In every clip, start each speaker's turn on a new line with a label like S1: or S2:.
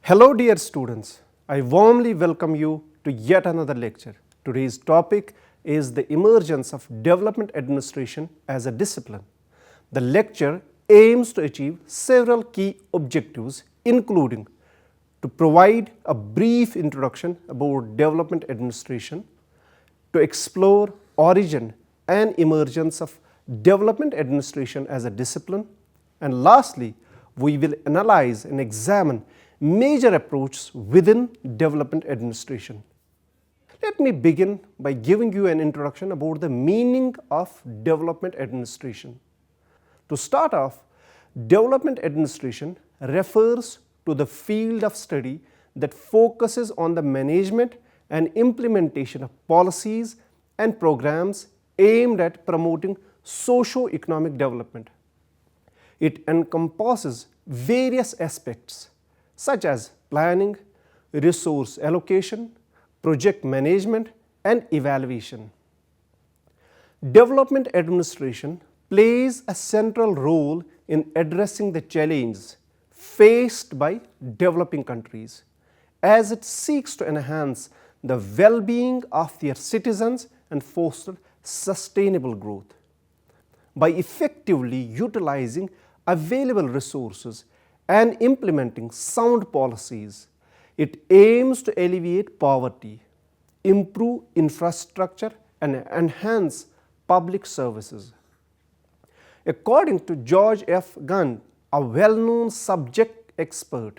S1: Hello dear students, I warmly welcome you to yet another lecture. Today's topic is the emergence of development administration as a discipline. The lecture aims to achieve several key objectives including to provide a brief introduction about development administration, to explore origin and emergence of development administration as a discipline, and lastly, we will analyze and examine major approaches within development administration. Let me begin by giving you an introduction about the meaning of development administration. To start off, development administration refers to the field of study that focuses on the management and implementation of policies and programs aimed at promoting socio-economic development. It encompasses various aspects such as planning, resource allocation, project management, and evaluation. Development administration plays a central role in addressing the challenges faced by developing countries as it seeks to enhance the well-being of their citizens and foster sustainable growth. By effectively utilizing available resources and implementing sound policies, it aims to alleviate poverty, improve infrastructure, and enhance public services. According to George F. Gunn, a well-known subject expert,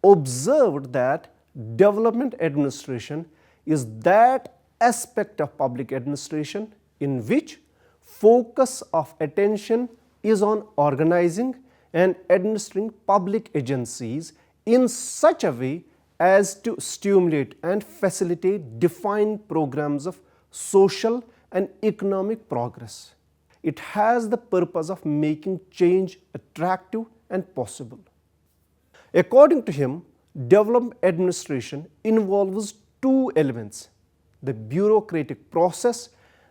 S1: observed that development administration is that aspect of public administration in which focus of attention is on organizing and administering public agencies in such a way as to stimulate and facilitate defined programs of social and economic progress. It has the purpose of making change attractive and possible. According to him, development administration involves two elements: the bureaucratic process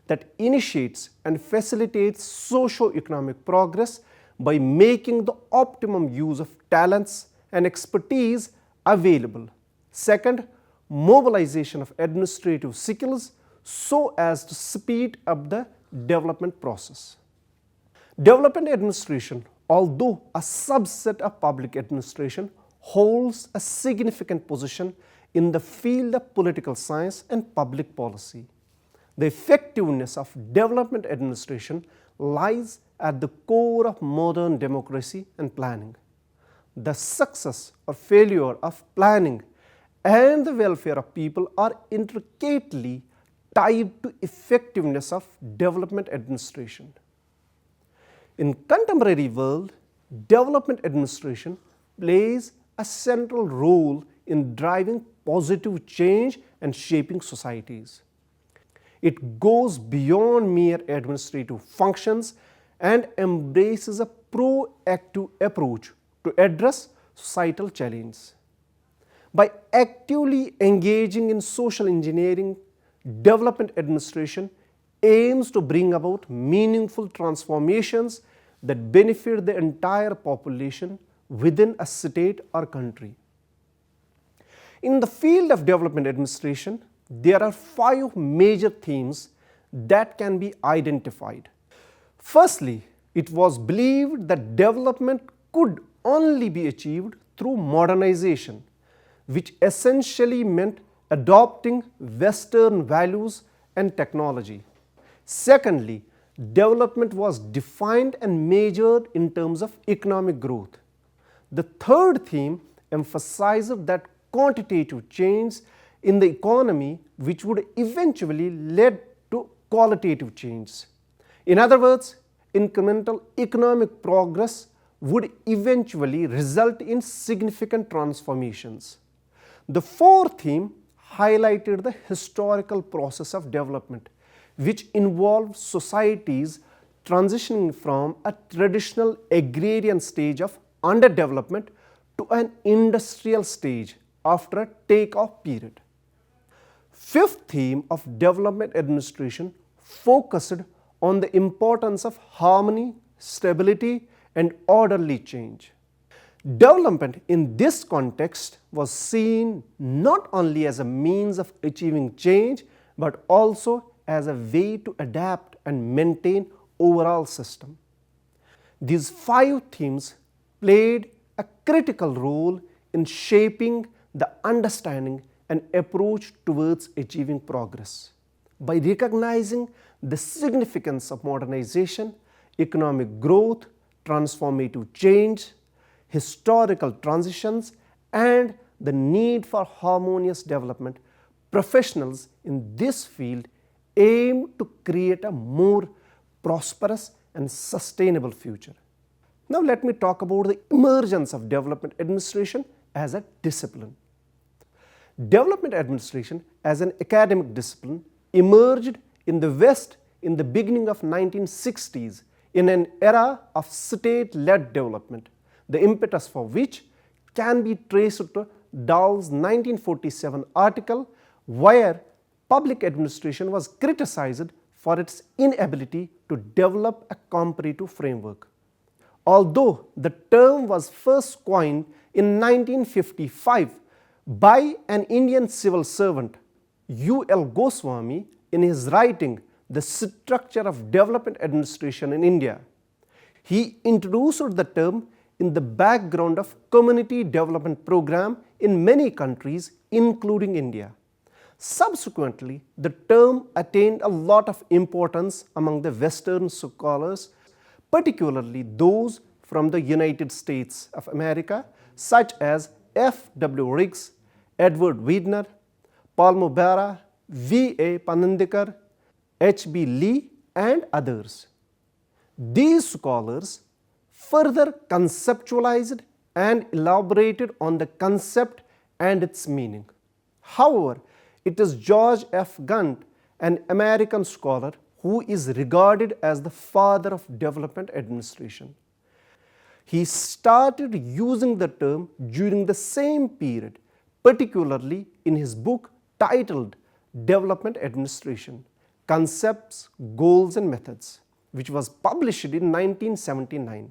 S1: that initiates and facilitates socio-economic progress by making the optimum use of talents and expertise available. Second, mobilization of administrative skills so as to speed up the development process. Development administration, although a subset of public administration, holds a significant position in the field of political science and public policy. The effectiveness of development administration lies at the core of modern democracy and planning. The success or failure of planning and the welfare of people are intricately tied to effectiveness of development administration. In contemporary world, development administration plays a central role in driving positive change and shaping societies. It goes beyond mere administrative functions and embraces a proactive approach to address societal challenges. By actively engaging in social engineering, development administration aims to bring about meaningful transformations that benefit the entire population within a state or country. In the field of development administration, there are 5 major themes that can be identified. Firstly, it was believed that development could only be achieved through modernization, which essentially meant adopting Western values and technology. Secondly, development was defined and measured in terms of economic growth. The third theme emphasized that quantitative change in the economy which would eventually lead to qualitative change. In other words, incremental economic progress would eventually result in significant transformations. The fourth theme highlighted the historical process of development, which involved societies transitioning from a traditional agrarian stage of underdevelopment to an industrial stage after a take-off period. Fifth theme of development administration focused on the importance of harmony, stability, and orderly change. Development in this context was seen not only as a means of achieving change but also as a way to adapt and maintain overall system. These 5 themes played a critical role in shaping the understanding and approach towards achieving progress. By recognizing the significance of modernization, economic growth, transformative change, historical transitions, and the need for harmonious development, professionals in this field aim to create a more prosperous and sustainable future. Now let me talk about the emergence of development administration as a discipline. Development administration as an academic discipline emerged in the West in the beginning of 1960s in an era of state-led development, the impetus for which can be traced to Dowell's 1947 article where public administration was criticized for its inability to develop a comparative framework. Although the term was first coined in 1955 by an Indian civil servant, U.L. Goswami, in his writing The Structure of Development Administration in India, he introduced the term in the background of community development program in many countries including India. Subsequently, the term attained a lot of importance among the Western scholars, particularly those from the United States of America, such as F. W. Riggs, Edward Wiedner, Paul Mubara, V. A. Panandikar, H. B. Lee, and others. These scholars further conceptualized and elaborated on the concept and its meaning. However, it is George F. Gunt, an American scholar, who is regarded as the father of development administration. He started using the term during the same period, particularly in his book titled Development Administration: Concepts, Goals and Methods, which was published in 1979.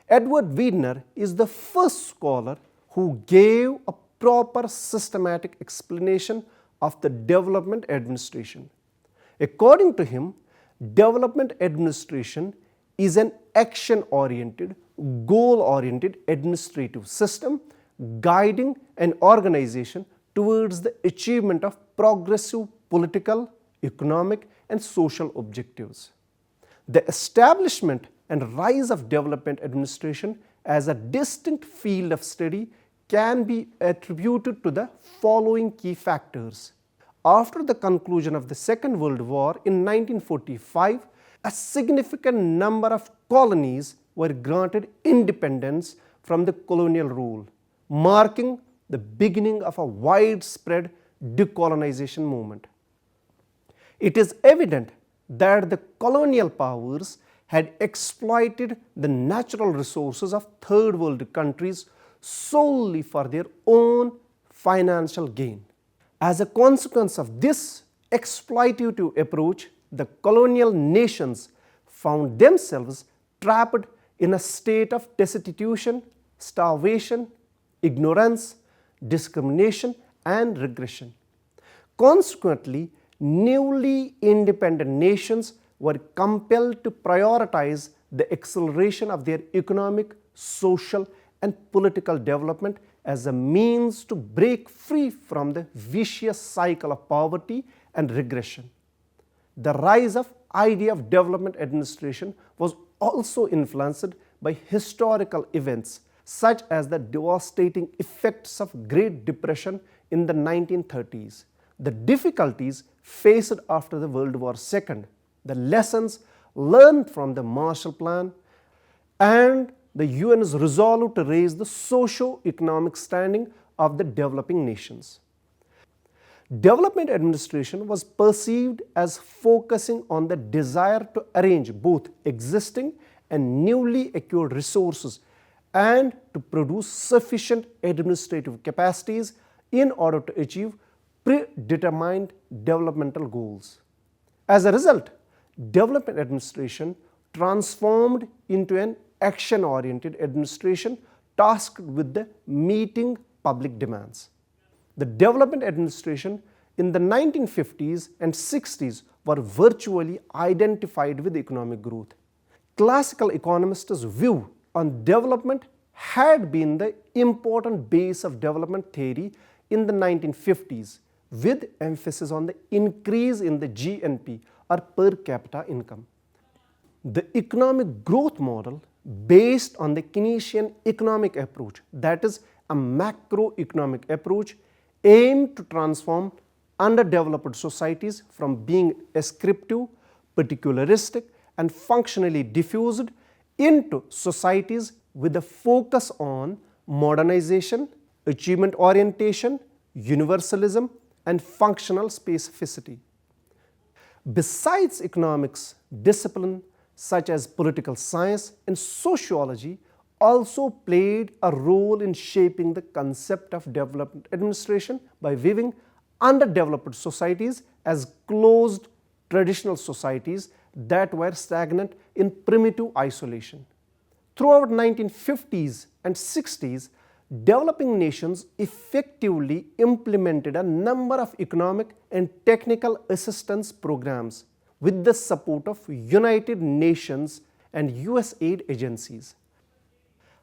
S1: Edward Wiedner is the first scholar who gave a proper systematic explanation of the development administration. According to him, development administration is an action-oriented, goal-oriented administrative system guiding an organization towards the achievement of progressive political, economic, and social objectives. The establishment and rise of development administration as a distinct field of study can be attributed to the following key factors. After the conclusion of the Second World War in 1945, a significant number of colonies were granted independence from the colonial rule, marking the beginning of a widespread decolonization movement. It is evident that the colonial powers had exploited the natural resources of third world countries solely for their own financial gain. As a consequence of this exploitative approach, the colonial nations found themselves trapped in a state of destitution, starvation, ignorance, discrimination, and regression. Consequently, newly independent nations were compelled to prioritize the acceleration of their economic, social, and political development as a means to break free from the vicious cycle of poverty and regression. The rise of idea of development administration was also influenced by historical events such as the devastating effects of Great Depression in the 1930s, the difficulties faced after the World War II, the lessons learned from the Marshall Plan, and the UN's resolve to raise the socio-economic standing of the developing nations. Development administration was perceived as focusing on the desire to arrange both existing and newly acquired resources and to produce sufficient administrative capacities in order to achieve predetermined developmental goals. As a result, development administration transformed into an action-oriented administration tasked with the meeting public demands. The development administration in the 1950s and 60s were virtually identified with economic growth. Classical economists' view on development had been the important base of development theory in the 1950s, with emphasis on the increase in the GNP or per capita income. The economic growth model based on the Keynesian economic approach, that is a macroeconomic approach, aimed to transform underdeveloped societies from being ascriptive, particularistic and functionally diffused into societies with a focus on modernization, achievement orientation, universalism and functional specificity. Besides economics, discipline such as political science and sociology also played a role in shaping the concept of development administration by viewing underdeveloped societies as closed traditional societies that were stagnant in primitive isolation. Throughout 1950s and 60s, developing nations effectively implemented a number of economic and technical assistance programs with the support of United Nations and US aid agencies.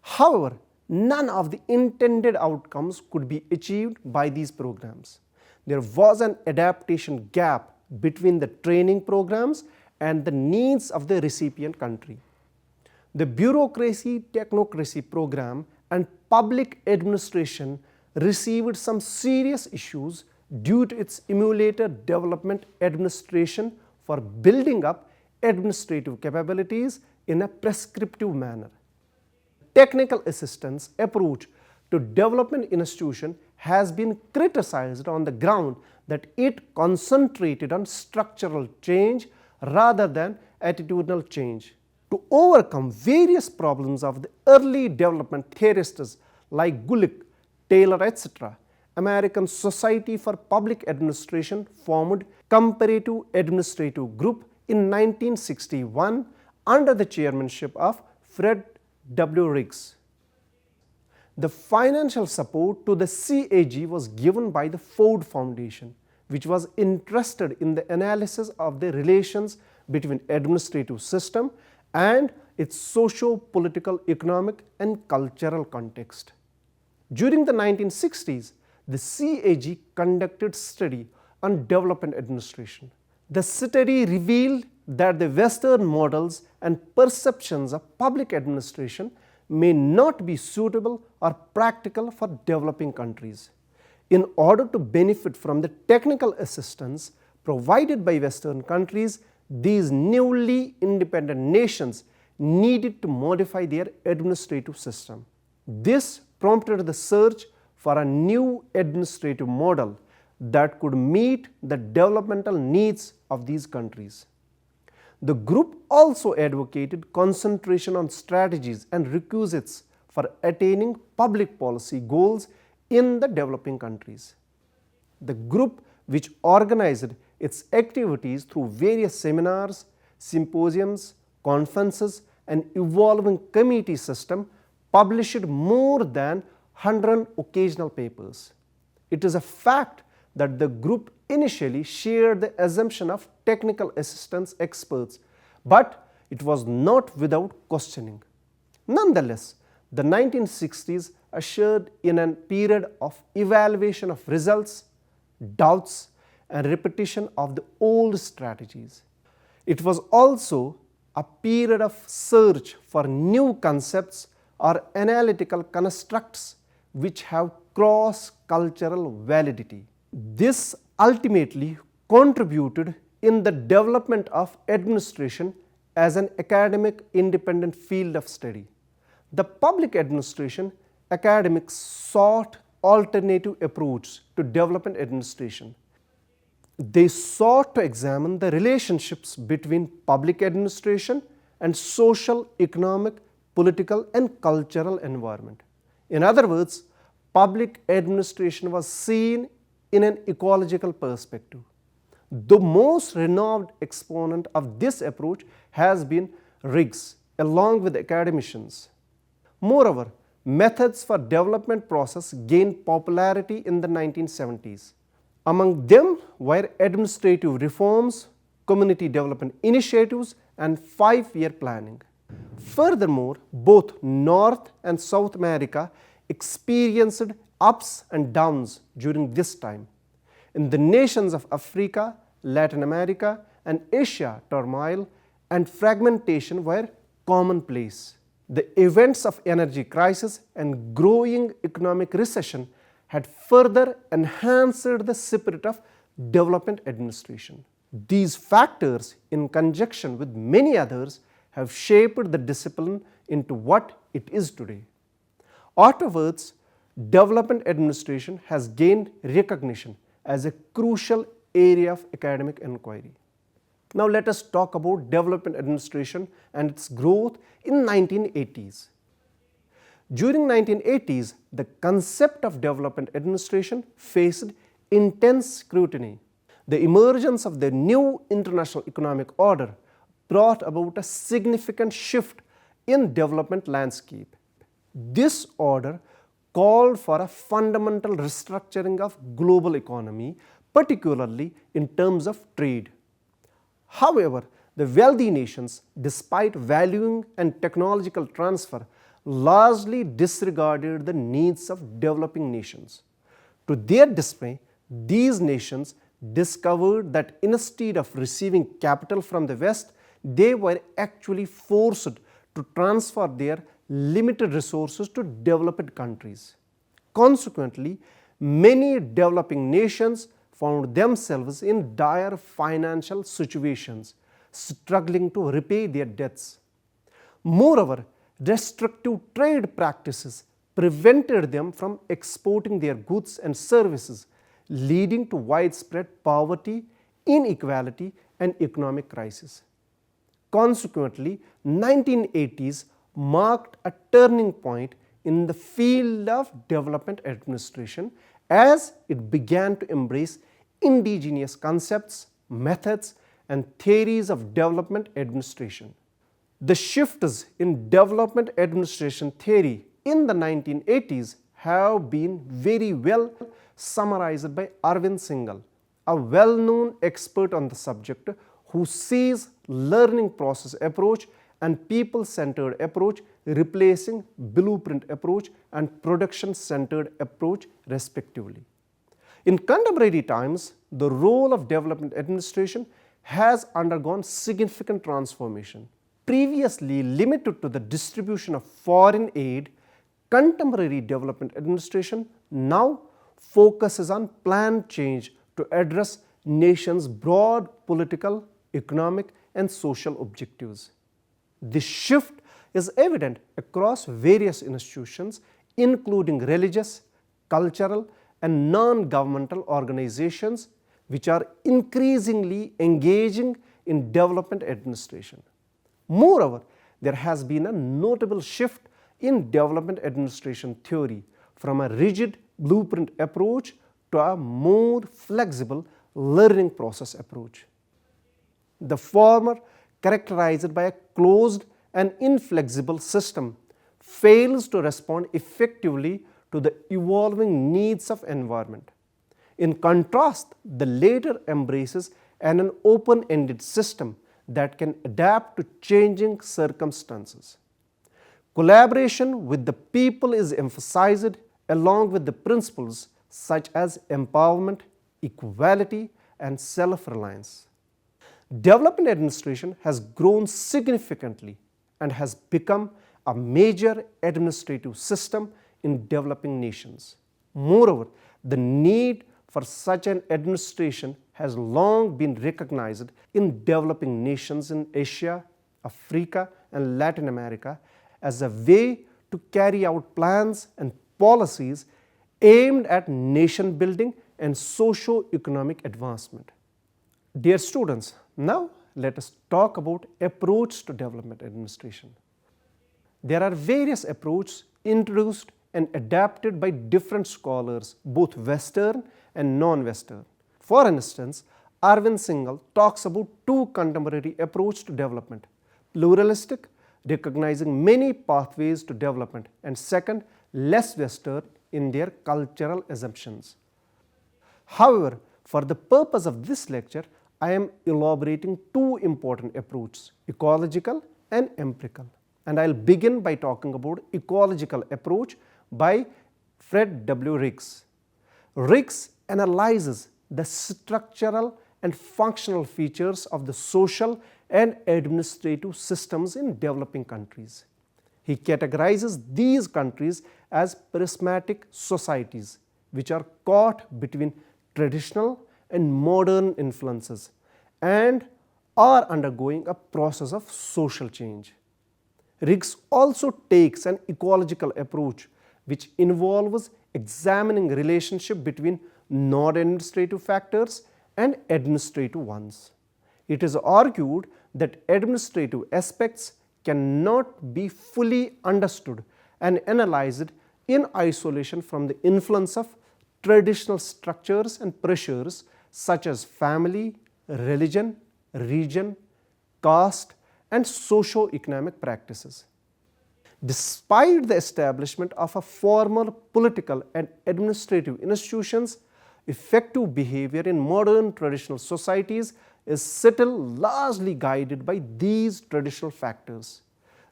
S1: However, none of the intended outcomes could be achieved by these programs. There was an adaptation gap between the training programs and the needs of the recipient country. The bureaucracy technocracy program and public administration received some serious issues due to its emulated development administration for building up administrative capabilities in a prescriptive manner. Technical assistance approach to development institution has been criticized on the ground that it concentrated on structural change rather than attitudinal change. To overcome various problems of the early development theorists like Gulick, Taylor, etc., American Society for Public Administration formed Comparative Administrative Group in 1961 under the chairmanship of Fred W. Riggs. The financial support to the CAG was given by the Ford Foundation, which was interested in the analysis of the relations between administrative system and its socio-political, economic and cultural context. During the 1960s, the CAG conducted study on development administration. The study revealed that the Western models and perceptions of public administration may not be suitable or practical for developing countries. In order to benefit from the technical assistance provided by Western countries, these newly independent nations needed to modify their administrative system. This prompted the search for a new administrative model that could meet the developmental needs of these countries. The group also advocated concentration on strategies and requisites for attaining public policy goals in the developing countries. The group, which organized its activities through various seminars, symposiums, conferences and evolving committee system, published more than 100 occasional papers. It is a fact that the group initially shared the assumption of technical assistance experts, but it was not without questioning. Nonetheless, the 1960s ushered in a period of evaluation of results, doubts and repetition of the old strategies. It was also a period of search for new concepts or analytical constructs which have cross-cultural validity. This ultimately contributed in the development of administration as an academic independent field of study. The public administration academics sought alternative approaches to development administration. They sought to examine the relationships between public administration and social, economic, political and cultural environment. In other words, public administration was seen in an ecological perspective. The most renowned exponent of this approach has been Riggs, along with academicians. Moreover, methods for development process gained popularity in the 1970s. Among them were administrative reforms, community development initiatives, and 5-year planning. Furthermore, both North and South America experienced ups and downs during this time. In the nations of Africa, Latin America, and Asia, turmoil and fragmentation were commonplace. The events of energy crisis and growing economic recession had further enhanced the spirit of development administration. These factors, in conjunction with many others, have shaped the discipline into what it is today. Afterwards, development administration has gained recognition as a crucial area of academic inquiry. Now let us talk about development administration and its growth in 1980s. During 1980s, the concept of development administration faced intense scrutiny. The emergence of the new international economic order brought about a significant shift in development landscape. This order called for a fundamental restructuring of global economy, particularly in terms of trade. However, the wealthy nations, despite valuing and technological transfer, largely disregarded the needs of developing nations. To their dismay, these nations discovered that instead of receiving capital from the West, they were actually forced to transfer their limited resources to developed countries. Consequently, many developing nations found themselves in dire financial situations, struggling to repay their debts. Moreover, restrictive trade practices prevented them from exporting their goods and services, leading to widespread poverty, inequality, and economic crisis. Consequently, 1980s marked a turning point in the field of development administration as it began to embrace indigenous concepts, methods, and theories of development administration. The shifts in development administration theory in the 1980s have been very well summarized by Arvind Singhal, a well-known expert on the subject who sees learning process approach and people-centered approach replacing blueprint approach and production-centered approach respectively. In contemporary times, the role of development administration has undergone significant transformation. Previously limited to the distribution of foreign aid, contemporary development administration now focuses on planned change to address nations' broad political, economic, and social objectives. This shift is evident across various institutions, including religious, cultural, and non-governmental organizations, which are increasingly engaging in development administration. Moreover, there has been a notable shift in development administration theory from a rigid blueprint approach to a more flexible learning process approach. The former, characterized by a closed and inflexible system, fails to respond effectively to the evolving needs of environment. In contrast, the latter embraces an open-ended system that can adapt to changing circumstances. Collaboration with the people is emphasized along with the principles such as empowerment, equality, and self-reliance. Development administration has grown significantly and has become a major administrative system in developing nations. Moreover, the need for such an administration has long been recognized in developing nations in Asia, Africa, and Latin America as a way to carry out plans and policies aimed at nation building and socio-economic advancement. Dear students, now let us talk about approach to development administration. There are various approaches introduced and adapted by different scholars, both Western and non-Western. For instance, Arvind Singhal talks about two contemporary approaches to development: pluralistic, recognizing many pathways to development, and second, less Western in their cultural assumptions. However, for the purpose of this lecture, I am elaborating two important approaches, ecological and empirical. And I will begin by talking about ecological approach by Fred W. Riggs. Riggs analyzes the structural and functional features of the social and administrative systems in developing countries. He categorizes these countries as prismatic societies, which are caught between traditional and modern influences and are undergoing a process of social change. Riggs also takes an ecological approach which involves examining relationship between non-administrative factors and administrative ones. It is argued that administrative aspects cannot be fully understood and analyzed in isolation from the influence of traditional structures and pressures such as family, religion, region, caste, and socio-economic practices. Despite the establishment of a formal political and administrative institutions, effective behavior in modern traditional societies is still largely guided by these traditional factors.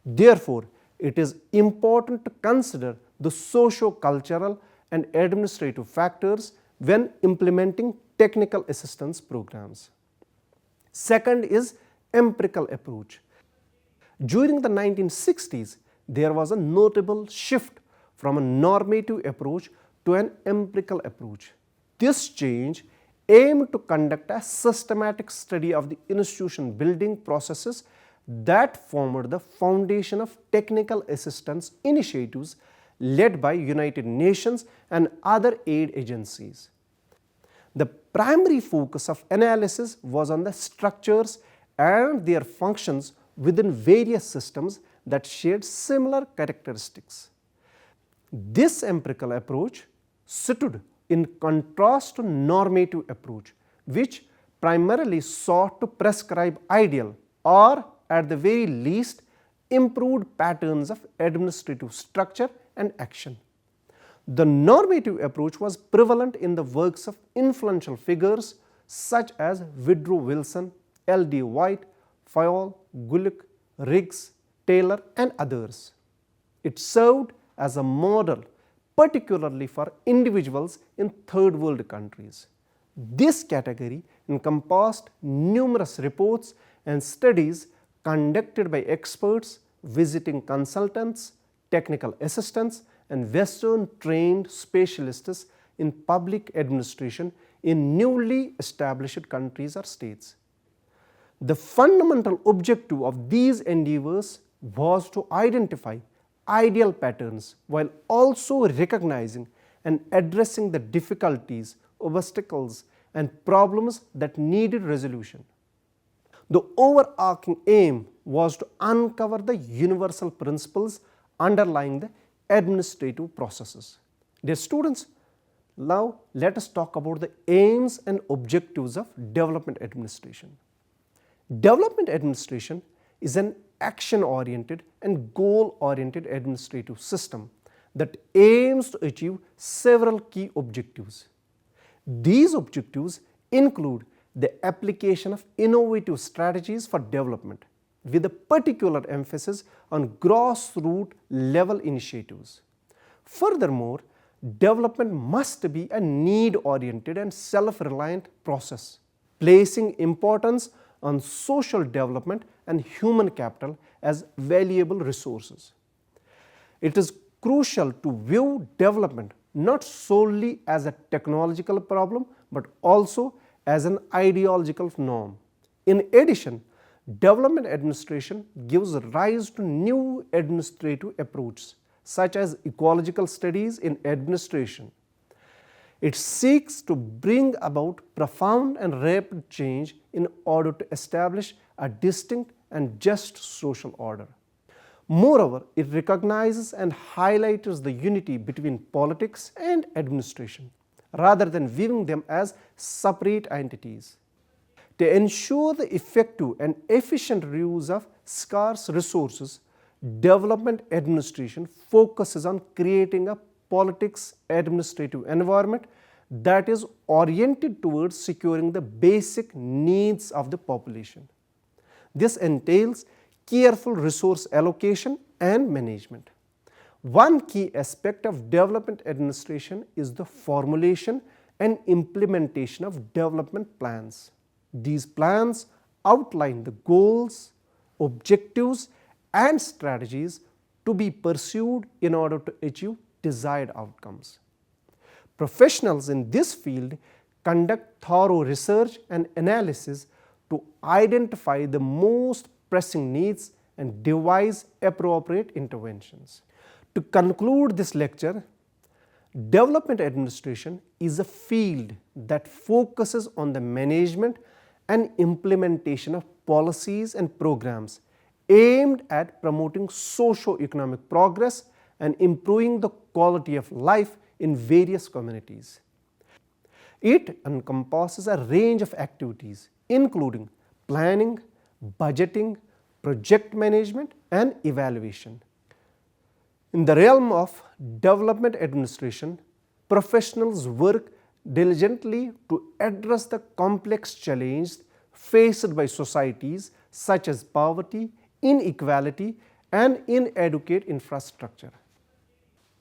S1: Therefore, it is important to consider the socio-cultural and administrative factors when implementing technical assistance programs. Second is empirical approach. During the 1960s, there was a notable shift from a normative approach to an empirical approach. This change aimed to conduct a systematic study of the institution building processes that formed the foundation of technical assistance initiatives led by United Nations and other aid agencies. The primary focus of analysis was on the structures and their functions within various systems that shared similar characteristics. This empirical approach stood in contrast to normative approach, which primarily sought to prescribe ideal or at the very least improved patterns of administrative structure and action. The normative approach was prevalent in the works of influential figures such as Woodrow Wilson, L.D. White, Fayol, Gulick, Riggs, Taylor, and others. It served as a model particularly for individuals in third world countries. This category encompassed numerous reports and studies conducted by experts, visiting consultants, technical assistants, and Western trained specialists in public administration in newly established countries or states. The fundamental objective of these endeavors was to identify ideal patterns while also recognizing and addressing the difficulties, obstacles, and problems that needed resolution. The overarching aim was to uncover the universal principles underlying the administrative processes. Dear students, now let us talk about the aims and objectives of development administration. Development administration is an action-oriented and goal-oriented administrative system that aims to achieve several key objectives. These objectives include the application of innovative strategies for development, with a particular emphasis on grassroots level initiatives. Furthermore, development must be a need-oriented and self-reliant process, placing importance on social development and human capital as valuable resources. It is crucial to view development not solely as a technological problem but also as an ideological norm. In addition, development administration gives rise to new administrative approaches such as ecological studies in administration. It seeks to bring about profound and rapid change in order to establish a distinct and just social order. Moreover, it recognizes and highlights the unity between politics and administration, rather than viewing them as separate entities. To ensure the effective and efficient use of scarce resources, development administration focuses on creating a politics administrative environment that is oriented towards securing the basic needs of the population. This entails careful resource allocation and management. One key aspect of development administration is the formulation and implementation of development plans. These plans outline the goals, objectives, and strategies to be pursued in order to achieve desired outcomes. Professionals in this field conduct thorough research and analysis to identify the most pressing needs and devise appropriate interventions. To conclude this lecture, development administration is a field that focuses on the management and implementation of policies and programs aimed at promoting socio-economic progress and improving the quality of life in various communities. It encompasses a range of activities including planning, budgeting, project management, and evaluation. In the realm of development administration, professionals work diligently to address the complex challenges faced by societies such as poverty, inequality, and inadequate infrastructure.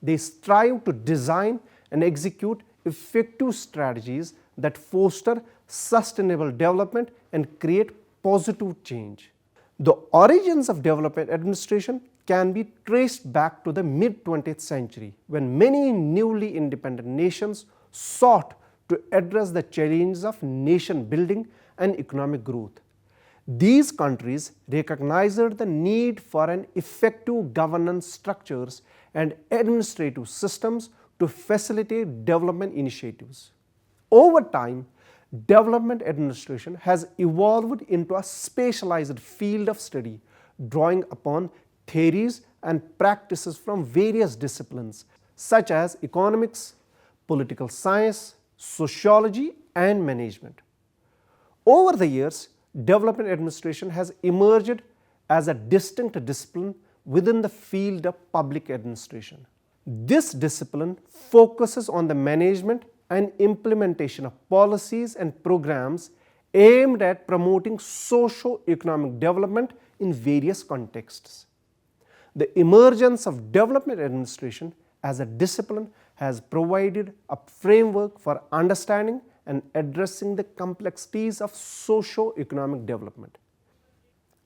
S1: They strive to design and execute effective strategies that foster sustainable development and create positive change. The origins of development administration can be traced back to the mid-20th century when many newly independent nations sought to address the challenges of nation building and economic growth. These countries recognized the need for an effective governance structures and administrative systems to facilitate development initiatives. Over time, development administration has evolved into a specialized field of study, drawing upon theories and practices from various disciplines such as economics, political science, sociology, and management. Over the years, development administration has emerged as a distinct discipline within the field of public administration. This discipline focuses on the management and implementation of policies and programs aimed at promoting socio-economic development in various contexts. The emergence of development administration as a discipline has provided a framework for understanding and addressing the complexities of socio-economic development.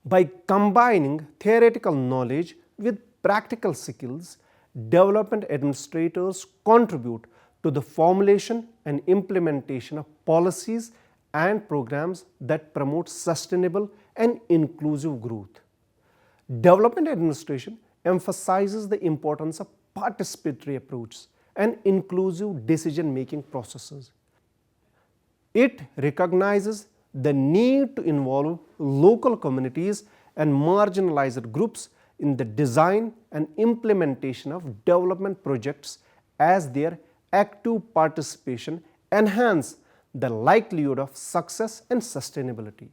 S1: By combining theoretical knowledge with practical skills, development administrators contribute to the formulation and implementation of policies and programs that promote sustainable and inclusive growth. Development administration emphasizes the importance of participatory approaches and inclusive decision-making processes. It recognizes the need to involve local communities and marginalized groups in the design and implementation of development projects as their active participation enhance the likelihood of success and sustainability.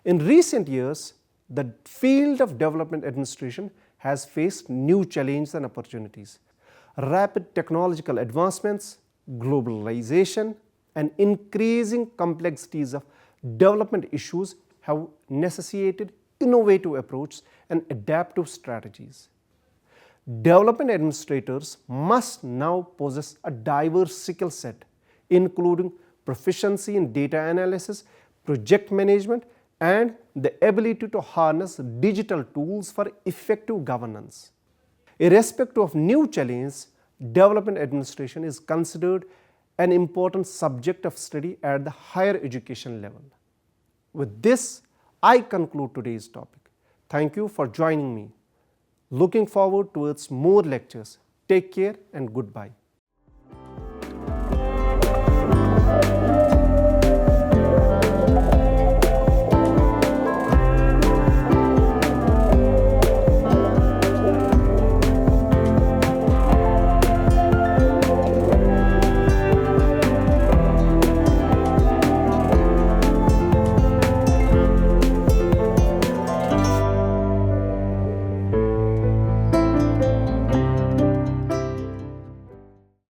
S1: In recent years, the field of development administration has faced new challenges and opportunities. Rapid technological advancements, globalization, and increasing complexities of development issues have necessitated innovative approaches and adaptive strategies. Development administrators must now possess a diverse skill set, including proficiency in data analysis, project management, and the ability to harness digital tools for effective governance. Irrespective of new challenges, development administration is considered an important subject of study at the higher education level. With this, I conclude today's topic. Thank you for joining me. Looking forward towards more lectures. Take care and goodbye.